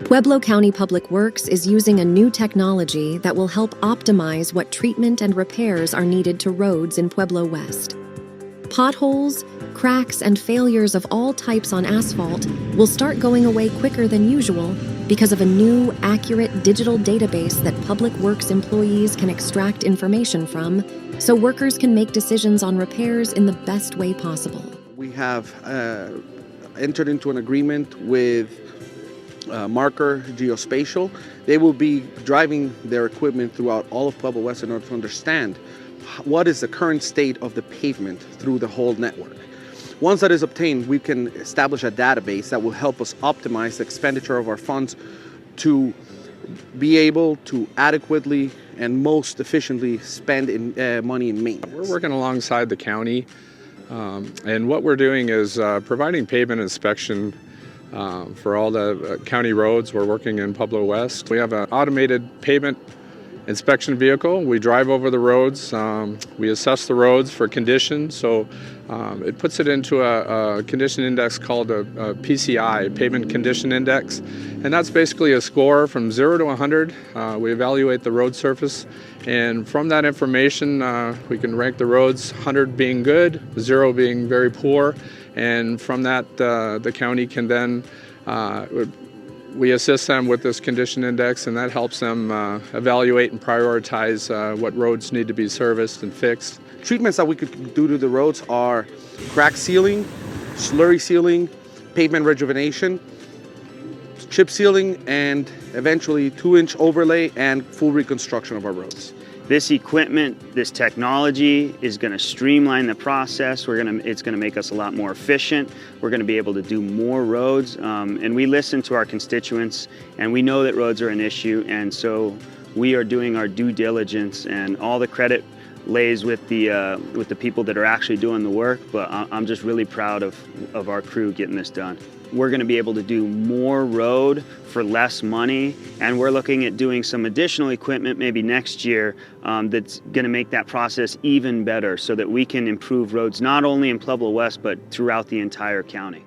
Pueblo County Public Works is using a new technology that will help optimize what treatment and repairs are needed to roads in Pueblo West. Potholes, cracks, and failures of all types on asphalt will start going away quicker than usual because of a new, accurate digital database that Public Works employees can extract information from, so workers can make decisions on repairs in the best way possible. We have entered into an agreement with Marker Geospatial. They will be driving their equipment throughout all of Pueblo West in order to understand what is the current state of the pavement through the whole network. Once that is obtained, we can establish a database that will help us optimize the expenditure of our funds to be able to adequately and most efficiently spend money in maintenance. We're working alongside the county, and what we're doing is providing pavement inspection for all the county roads. We're working in Pueblo West. We have an automated pavement inspection vehicle. We drive over the roads. We assess the roads for condition. So it puts it into a condition index called a PCI, Pavement Condition Index. And that's basically a score from 0 to 100. We evaluate the road surface. And from that information, we can rank the roads, 100 being good, 0 being very poor. And from that, the county can then we assist them with this condition index, and that helps them evaluate and prioritize what roads need to be serviced and fixed. Treatments that we could do to the roads are crack sealing, slurry sealing, pavement rejuvenation, chip sealing, and eventually 2-inch overlay and full reconstruction of our roads. This equipment, this technology is going to streamline the process. It's going to make us a lot more efficient. We're going to be able to do more roads. And we listen to our constituents, and we know that roads are an issue. And so we are doing our due diligence, and all the credit lays with the people that are actually doing the work. But I'm just really proud of our crew getting this done. We're going to be able to do more road for less money, and we're looking at doing some additional equipment maybe next year that's going to make that process even better so that we can improve roads not only in Pueblo West but throughout the entire county.